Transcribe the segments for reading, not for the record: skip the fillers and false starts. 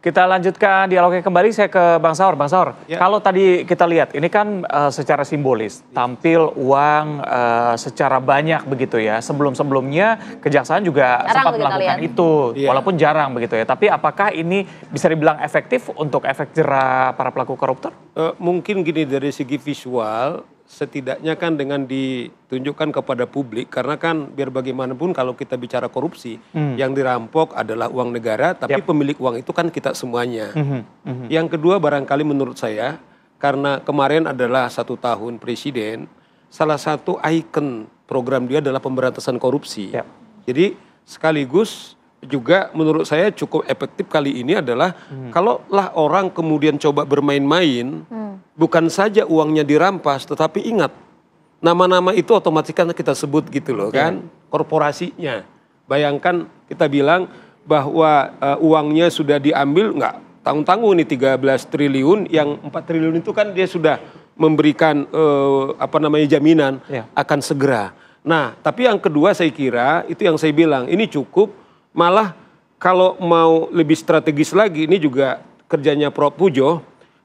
Kita lanjutkan dialognya kembali, saya ke Bang Saur. Bang Saur, Ya. kalau tadi kita lihat, ini kan secara simbolis, tampil uang secara banyak begitu ya. Sebelum-sebelumnya Kejaksaan juga Jarang sempat begitu melakukan lihat. itu, Iya. walaupun jarang begitu ya. Tapi apakah ini bisa dibilang efektif untuk efek jera para pelaku koruptor? Mungkin gini, dari segi visual, setidaknya kan dengan ditunjukkan kepada publik, karena kan biar bagaimanapun kalau kita bicara korupsi, yang dirampok adalah uang negara, tapi pemilik uang itu kan kita semuanya. Yang kedua barangkali menurut saya, karena kemarin adalah 1 tahun presiden, salah satu ikon program dia adalah pemberantasan korupsi. Yap. Jadi sekaligus juga menurut saya cukup efektif kali ini adalah kalau lah orang kemudian coba bermain-main, bukan saja uangnya dirampas, tetapi ingat nama-nama itu otomatis kan kita sebut gitu loh kan, korporasinya. Bayangkan kita bilang bahwa uangnya sudah diambil, nggak tanggung-tanggung nih 13 triliun, yang 4 triliun itu kan dia sudah memberikan jaminan akan segera. Nah, tapi yang kedua saya kira itu yang saya bilang ini cukup, malah kalau mau lebih strategis lagi ini juga kerjanya Prof. Pujo,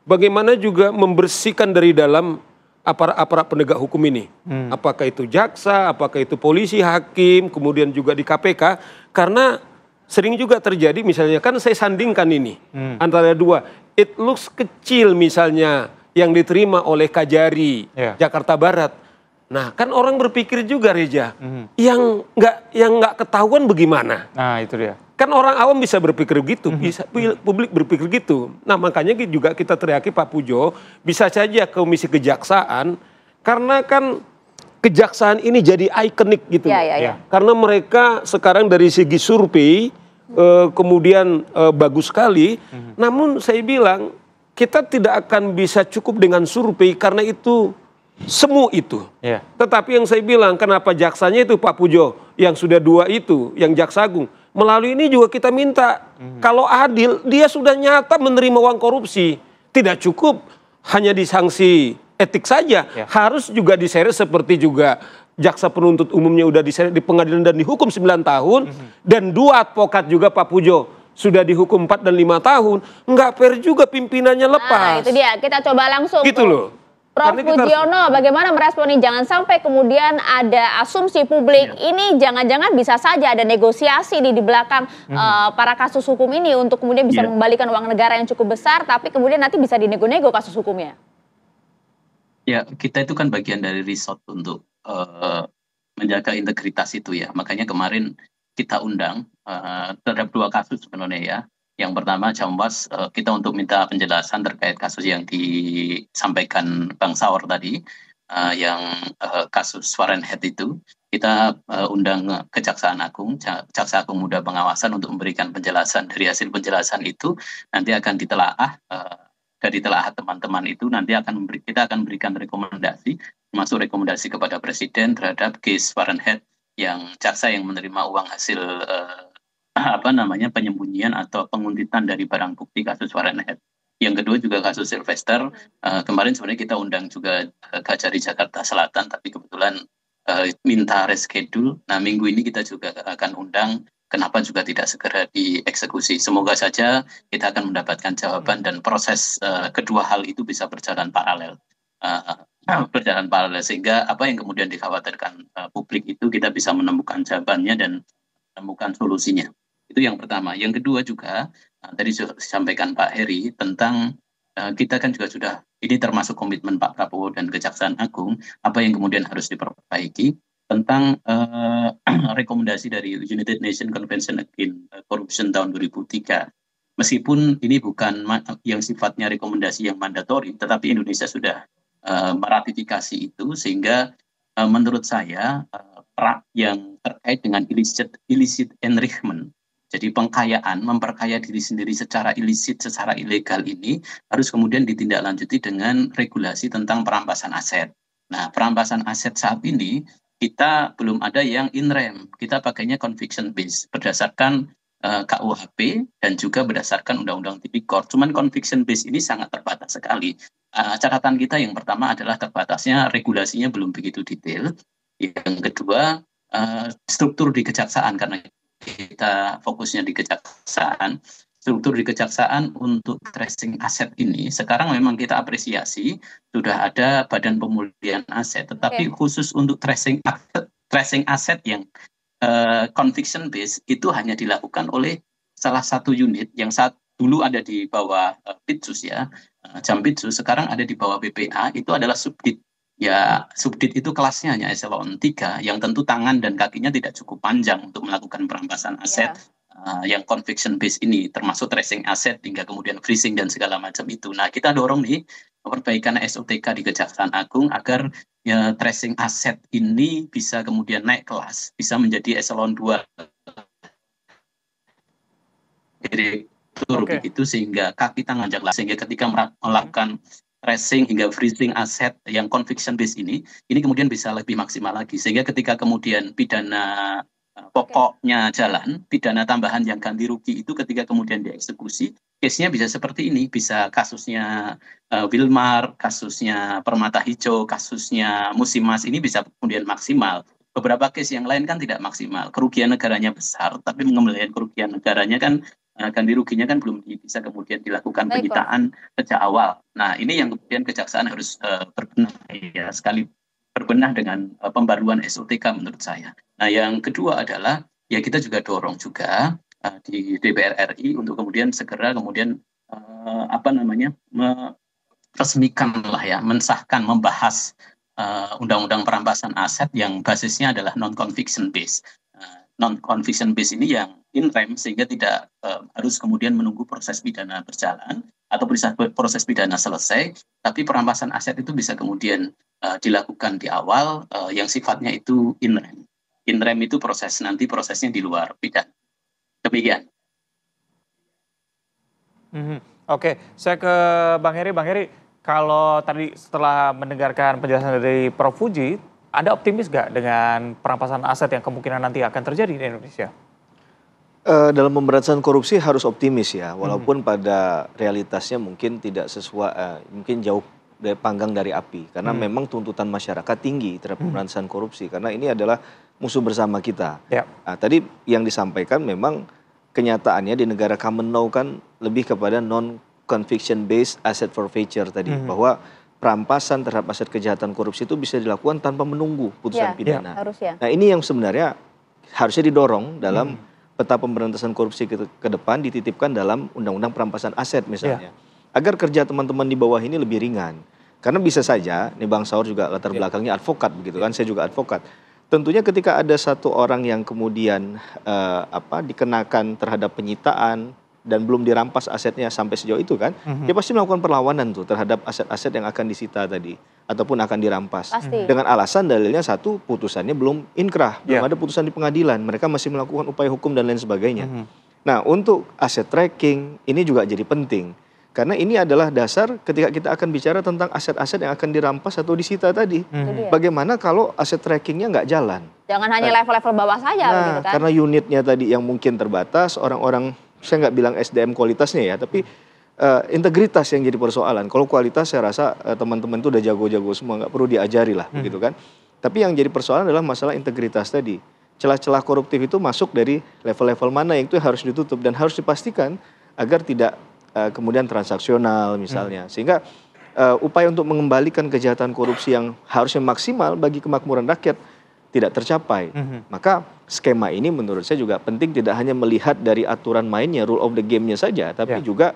bagaimana juga membersihkan dari dalam aparat penegak hukum ini. Apakah itu jaksa, apakah itu polisi, hakim, kemudian juga di KPK. Karena sering juga terjadi misalnya, kan saya sandingkan ini antara dua. It looks kecil misalnya yang diterima oleh Kajari, Jakarta Barat. Nah kan orang berpikir juga Reza, yang nggak ketahuan bagaimana? Nah itu dia. Kan orang awam bisa berpikir gitu, bisa publik berpikir gitu. Nah makanya juga kita teriaki Pak Pujo, bisa saja Komisi Kejaksaan, karena kan Kejaksaan ini jadi ikonik gitu. Karena mereka sekarang dari segi survei, kemudian bagus sekali. Namun saya bilang, kita tidak akan bisa cukup dengan survei karena itu semu itu. Tetapi yang saya bilang, kenapa jaksanya itu Pak Pujo, yang sudah 2 itu, yang Jaksa Agung. Melalui ini juga kita minta, kalau adil, dia sudah nyata menerima uang korupsi. Tidak cukup hanya disanksi etik saja, harus juga diseret seperti juga jaksa penuntut umumnya udah diseret di pengadilan dan dihukum 9 tahun, dan 2 advokat juga Pak Pujo sudah dihukum 4 dan 5 tahun. Nggak fair juga pimpinannya lepas. Nah itu dia, kita coba langsung. Gitu loh. Prof. Pujiono, bagaimana merespon ini? Jangan sampai kemudian ada asumsi publik, ini jangan-jangan bisa saja ada negosiasi di belakang para kasus hukum ini untuk kemudian bisa mengembalikan uang negara yang cukup besar, tapi kemudian nanti bisa dinego-nego kasus hukumnya. Ya, kita itu kan bagian dari resort untuk menjaga integritas itu ya. Makanya kemarin kita undang terhadap 2 kasus sebenarnya ya. Yang pertama Jamwas, kita untuk minta penjelasan terkait kasus yang disampaikan Bang Saur tadi, yang kasus Fahrenheit itu. Kita undang Kejaksaan Agung, Jaksa Agung Muda Pengawasan untuk memberikan penjelasan. Dari hasil penjelasan itu nanti akan ditelaah, dari telaah teman-teman itu nanti kita akan memberikan rekomendasi, termasuk rekomendasi kepada Presiden terhadap case Fahrenheit yang jaksa yang menerima uang hasil penyembunyian atau penguntitan dari barang bukti kasus Fahrenheit. Yang kedua juga kasus Sylvester. Kemarin sebenarnya kita undang juga Kajari Jakarta Selatan, tapi kebetulan minta reschedule. Nah minggu ini kita juga akan undang, kenapa juga tidak segera dieksekusi. Semoga saja kita akan mendapatkan jawaban dan proses kedua hal itu bisa berjalan paralel. Sehingga apa yang kemudian dikhawatirkan publik itu kita bisa menemukan jawabannya dan menemukan solusinya. Itu yang pertama. Yang kedua juga tadi disampaikan Pak Heri tentang kita kan juga sudah, ini termasuk komitmen Pak Prabowo dan Kejaksaan Agung, apa yang kemudian harus diperbaiki tentang rekomendasi dari United Nations Convention Against Corruption tahun 2003. Meskipun ini bukan yang sifatnya rekomendasi yang mandatori, tetapi Indonesia sudah meratifikasi itu, sehingga menurut saya yang terkait dengan illicit enrichment, jadi memperkaya diri sendiri secara ilisit, secara ilegal ini harus kemudian ditindaklanjuti dengan regulasi tentang perampasan aset. Nah, perampasan aset saat ini kita belum ada yang in rem, kita pakainya conviction based berdasarkan KUHP dan juga berdasarkan Undang-Undang Tipikor. Cuman conviction based ini sangat terbatas sekali. Catatan kita yang pertama adalah terbatasnya regulasinya belum begitu detail. Yang kedua, struktur di kejaksaan, karena kita fokusnya di kejaksaan, struktur di kejaksaan untuk tracing aset ini, sekarang memang kita apresiasi sudah ada Badan Pemulihan Aset, tetapi khusus untuk tracing aset yang conviction base itu hanya dilakukan oleh salah satu unit yang dulu ada di bawah Pitsus ya, Jampitsus, sekarang ada di bawah BPA, itu adalah Subdit. Ya, Subdit itu kelasnya hanya eselon 3 yang tentu tangan dan kakinya tidak cukup panjang untuk melakukan perampasan aset. Yang conviction base ini termasuk tracing aset hingga kemudian freezing dan segala macam itu. Nah, kita dorong nih perbaikan SOTK di Kejaksaan Agung agar ya, tracing aset ini bisa kemudian naik kelas, bisa menjadi eselon 2 direktur begitu, sehingga kaki tangan jelas, sehingga ketika melakukan tracing hingga freezing aset yang conviction base ini kemudian bisa lebih maksimal lagi, sehingga ketika kemudian pidana pokoknya jalan, pidana tambahan yang ganti rugi itu ketika kemudian dieksekusi, case-nya bisa seperti ini, bisa kasusnya Wilmar, kasusnya Permata Hijau, kasusnya Musimas ini bisa kemudian maksimal. Beberapa case yang lain kan tidak maksimal, kerugian negaranya besar, tapi mengembalikan kerugian negaranya kan ganti ruginya kan belum bisa kemudian dilakukan penyitaan sejak awal. Nah, ini yang kemudian kejaksaan harus berbenah ya, sekali berbenah dengan pembaruan SOTK menurut saya. Nah, yang kedua adalah ya kita juga dorong juga di DPR RI untuk kemudian segera kemudian meresmikan lah ya, mensahkan, membahas undang-undang perampasan aset yang basisnya adalah non-conviction base. Non-conviction base ini yang in rem, sehingga tidak harus kemudian menunggu proses pidana berjalan atau proses pidana selesai, tapi perampasan aset itu bisa kemudian dilakukan di awal yang sifatnya itu in rem. In rem itu nanti prosesnya di luar pidana. Demikian. Oke, saya ke Bang Heri. Bang Heri, kalau tadi setelah mendengarkan penjelasan dari Prof. Puji, Anda optimis nggak dengan perampasan aset yang kemungkinan nanti akan terjadi di Indonesia? Dalam pemberantasan korupsi harus optimis ya, walaupun pada realitasnya mungkin tidak sesuai, mungkin jauh panggang dari api, karena memang tuntutan masyarakat tinggi terhadap pemberantasan korupsi, karena ini adalah musuh bersama kita. Nah, tadi yang disampaikan memang kenyataannya di negara common law kan lebih kepada non-conviction based asset forfeiture tadi, bahwa perampasan terhadap aset kejahatan korupsi itu bisa dilakukan tanpa menunggu putusan pidana. Nah, ini yang sebenarnya harusnya didorong dalam peta pemberantasan korupsi ke depan, dititipkan dalam undang-undang perampasan aset misalnya. Agar kerja teman-teman di bawah ini lebih ringan. Karena bisa saja, nih Bang Saur juga latar belakangnya advokat begitu kan, saya juga advokat. Tentunya ketika ada satu orang yang kemudian dikenakan terhadap penyitaan dan belum dirampas asetnya sampai sejauh itu kan, dia pasti melakukan perlawanan tuh terhadap aset-aset yang akan disita tadi ataupun akan dirampas. Dengan alasan dalilnya satu, putusannya belum inkrah, belum ada putusan di pengadilan, mereka masih melakukan upaya hukum dan lain sebagainya. Nah, untuk aset tracking ini juga jadi penting. Karena ini adalah dasar ketika kita akan bicara tentang aset-aset yang akan dirampas atau disita tadi. Bagaimana kalau aset trackingnya nggak jalan? Jangan hanya level-level bawah saja. Begitu kan? Karena unitnya tadi yang mungkin terbatas, orang-orang, saya nggak bilang SDM kualitasnya ya, tapi integritas yang jadi persoalan. Kalau kualitas saya rasa teman-teman itu udah jago-jago semua, nggak perlu diajari lah, begitu kan. Tapi yang jadi persoalan adalah masalah integritas tadi. Celah-celah koruptif itu masuk dari level-level mana yang itu harus ditutup dan harus dipastikan agar tidak kemudian transaksional misalnya, sehingga upaya untuk mengembalikan kejahatan korupsi yang harusnya maksimal bagi kemakmuran rakyat tidak tercapai. Maka skema ini menurut saya juga penting, tidak hanya melihat dari aturan mainnya, rule of the game-nya saja, tapi juga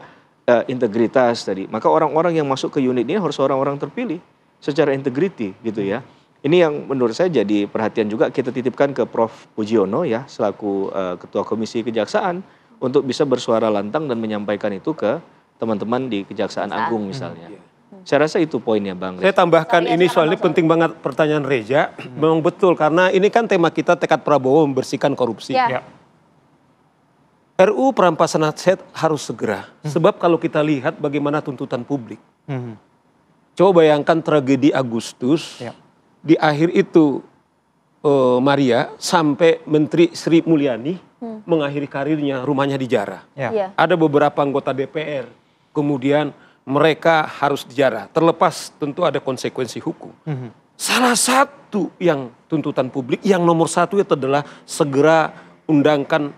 integritas tadi. Maka orang-orang yang masuk ke unit ini harus orang-orang terpilih secara integriti gitu ya. Ini yang menurut saya jadi perhatian juga kita titipkan ke Prof. Pujiono ya, selaku Ketua Komisi Kejaksaan, untuk bisa bersuara lantang dan menyampaikan itu ke teman-teman di Kejaksaan Agung misalnya. Saya rasa itu poinnya Bang. Saya tambahkan ini soalnya penting banget pertanyaan Reza. Memang betul, karena ini kan tema kita tekad Prabowo membersihkan korupsi. RUU perampasan aset harus segera. Sebab kalau kita lihat bagaimana tuntutan publik. Coba bayangkan tragedi Agustus. Di akhir itu Maria sampai Menteri Sri Mulyani mengakhiri karirnya, rumahnya dijarah. Ada beberapa anggota DPR, kemudian mereka harus dijarah. Terlepas tentu ada konsekuensi hukum. Salah satu yang tuntutan publik, yang nomor satu itu adalah segera undangkan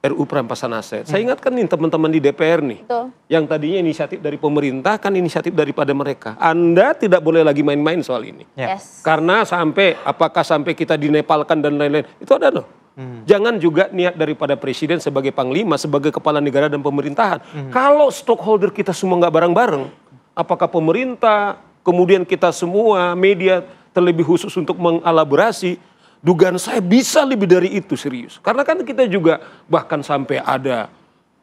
RUU perampasan aset. Saya ingatkan nih teman-teman di DPR nih. Betul. Yang tadinya inisiatif dari pemerintah kan inisiatif daripada mereka. Anda tidak boleh lagi main-main soal ini. Ya. Yes. Karena apakah sampai kita dinepalkan dan lain-lain. Itu ada loh. Jangan juga niat daripada presiden sebagai panglima, sebagai kepala negara dan pemerintahan. Kalau stockholder kita semua nggak bareng-bareng, apakah pemerintah, kemudian kita semua, media terlebih khusus untuk mengelaborasi, dugaan saya bisa lebih dari itu serius. Karena kan kita juga bahkan sampai ada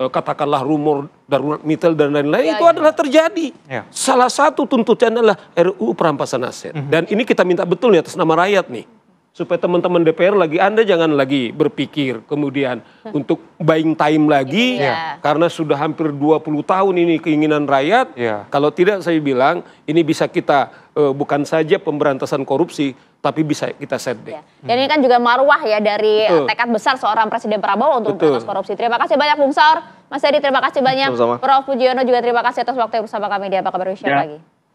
katakanlah rumor darurat mitel dan lain-lain itu adalah terjadi. Ya. Salah satu tuntutannya adalah RUU perampasan aset. Dan ini kita minta betul nih atas nama rakyat nih. Supaya teman-teman DPR lagi, Anda jangan lagi berpikir kemudian untuk buying time lagi. Iya. Karena sudah hampir 20 tahun ini keinginan rakyat. Iya. Kalau tidak saya bilang ini bisa kita bukan saja pemberantasan korupsi, tapi bisa kita setback. Ya. Dan ini kan juga marwah ya dari Betul. tekad besar seorang Presiden Prabowo untuk Betul. memberantas korupsi. Terima kasih banyak Bung Saur, Mas Edi terima kasih banyak, Sama-sama. Prof. Pujiono juga terima kasih atas waktu bersama kami di Apa Kabar Indonesia Ya. Pagi.